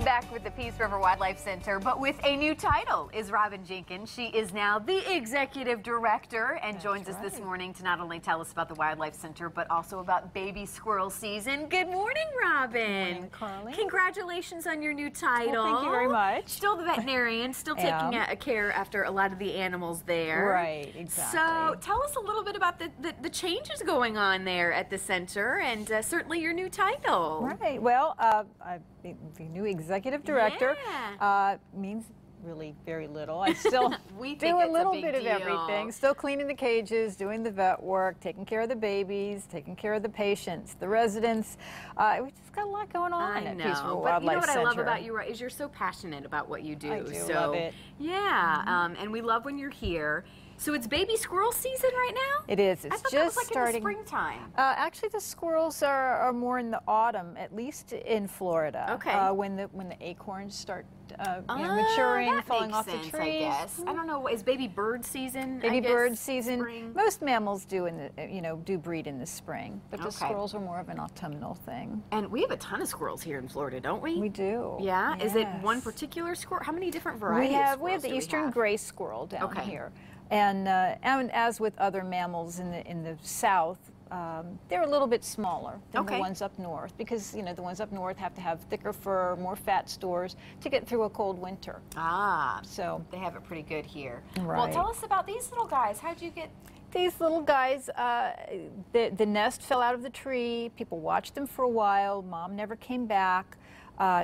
Back with the Peace River Wildlife Center, but with a new title is Robin Jenkins. She is now the Executive Director and joins us this morning to not only tell us about the Wildlife Center, but also about baby squirrel season. Good morning, Robin. Good morning, Carly. Congratulations on your new title. Well, thank you very much. Still the veterinarian, still taking care after a lot of the animals there. Right, exactly. So tell us a little bit about the changes going on there at the center and certainly your new title. Right, well, the new Executive Director means really very little. I still do a little bit of everything. Still cleaning the cages, doing the vet work, taking care of the babies, taking care of the patients, the residents. We just got a lot going on at Peace River Wildlife Center. You know what I love about you is you're so passionate about what you do. I do love it. Yeah, and we love when you're here. So it's baby squirrel season right now? It is. It's just like starting. In the springtime. Actually, the squirrels are more in the autumn, at least in Florida. Okay. When the acorns start maturing, falling off the trees. I guess. I don't know. Is baby bird season? Baby bird season. Spring? Most mammals do do breed in the spring, but the squirrels are more of an autumnal thing. And we have a ton of squirrels here in Florida, don't we? We do. Yeah. Yes. Is it one particular squirrel? How many different varieties? We have the eastern gray squirrel down here. And as with other mammals in the south, they're a little bit smaller than the ones up north because the ones up north have to have thicker fur, more fat stores to get through a cold winter. So they have it pretty good here. Right. Well, tell us about these little guys. How'd you get? These little guys, the nest fell out of the tree. People watched them for a while. Mom never came back.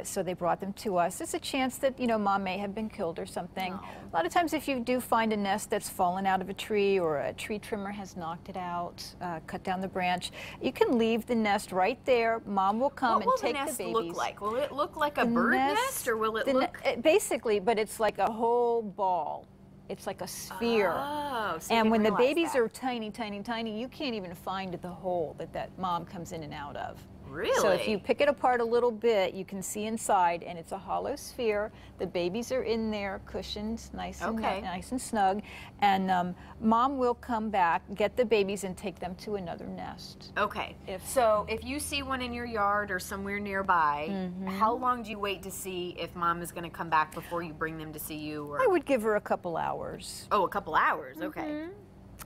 So they brought them to us. It's a chance that, Mom may have been killed or something. A lot of times if you do find a nest that's fallen out of a tree or a tree trimmer has knocked it out, cut down the branch, you can leave the nest right there. Mom will come and take the babies. What will the nest look like? Will it look like a bird nest or will it look? Basically, but it's like a whole ball. It's like a sphere. So and when the babies are tiny, tiny, tiny, you can't even find the hole that mom comes in and out of. Really? So if you pick it apart a little bit, you can see inside, and it's a hollow sphere. The babies are in there, cushioned, nice and snug. And mom will come back, get the babies, and take them to another nest. Okay. So if you see one in your yard or somewhere nearby, how long do you wait to see if mom is going to come back before you bring them to see you? Or? I would give her a couple hours. Oh, a couple hours. Okay.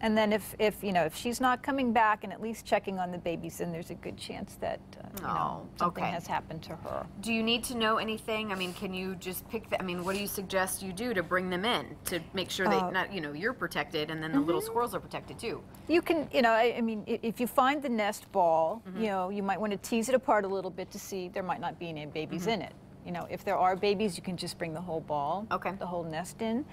And then if she's not coming back and at least checking on the babies, then there's a good chance that something has happened to her. Do you need to know anything? I mean, can you just pick what do you suggest you do to bring them in to make sure that you're protected and then the little squirrels are protected too? You can, I mean, if you find the nest ball, you might want to tease it apart a little bit to see there might not be any babies in it. If there are babies, you can just bring the whole ball, the whole nest in,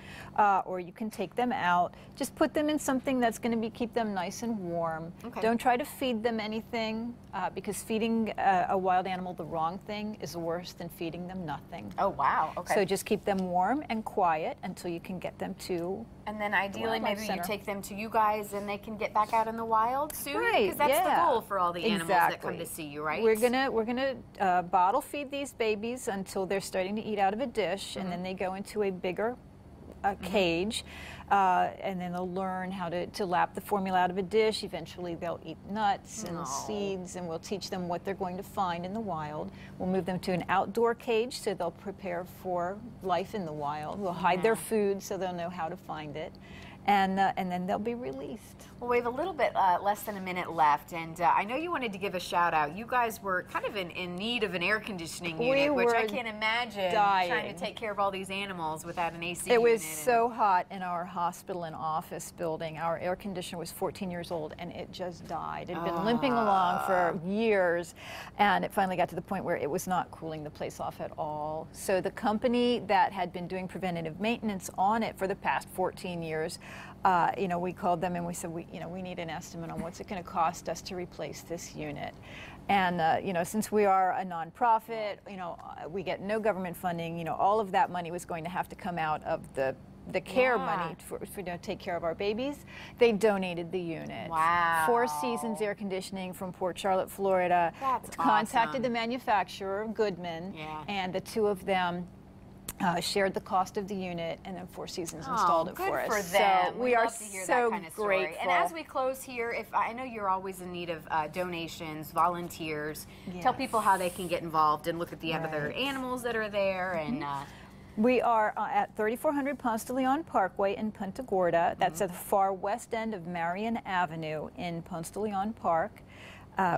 or you can take them out. Just put them in something that's going to keep them nice and warm. Don't try to feed them anything because feeding a wild animal the wrong thing is worse than feeding them nothing. Oh, wow. Okay. So just keep them warm and quiet until you can get them to And then ideally maybe you take them to you guys and they can get back out in the wild soon? Right, because that's the goal for all the animals that come to see you, right? We're gonna bottle feed these babies until they're starting to eat out of a dish, and then they go into a bigger cage, and then they'll learn how to lap the formula out of a dish. Eventually they'll eat nuts and seeds, and we'll teach them what they're going to find in the wild. We'll move them to an outdoor cage so they'll prepare for life in the wild. We'll hide their food so they'll know how to find it. And then they'll be released. Well, we have a little bit less than a minute left, and I know you wanted to give a shout out. You guys were kind of in need of an air conditioning unit, which I can't imagine trying to take care of all these animals without an AC unit. It was so hot in our hospital and office building. Our air conditioner was 14 years old, and it just died. It had been limping along for years, and it finally got to the point where it was not cooling the place off at all. So the company that had been doing preventative maintenance on it for the past 14 years, we called them and we said, we need an estimate on what's it going to cost us to replace this unit. And, since we are a nonprofit, we get no government funding, all of that money was going to have to come out of the care money to take care of our babies. They donated the unit. Wow. 4 Seasons Air Conditioning from Port Charlotte, Florida. That's contacted the manufacturer, Goodman, and the two of them shared the cost of the unit, and then Four Seasons installed it for us. Good for them. So we are love to hear so that kind of story. grateful. And as we close here, if I know you're always in need of donations, volunteers, tell people how they can get involved and look at the other animals that are there. And we are at 3400 Ponce de Leon Parkway in Punta Gorda. That's at the far west end of Marion Avenue in Ponce de Leon Park.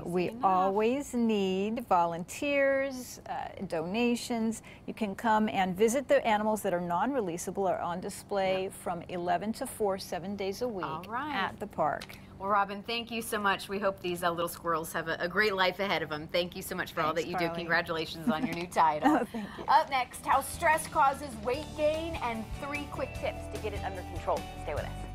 We always need volunteers, donations. You can come and visit the animals that are non-releasable or on display from 11 to 4, 7 days a week at the park. Well, Robin, thank you so much. We hope these little squirrels have a great life ahead of them. Thank you so much for all that you do. Congratulations on your new title. Thank you. Up next, how stress causes weight gain and 3 quick tips to get it under control. Stay with us.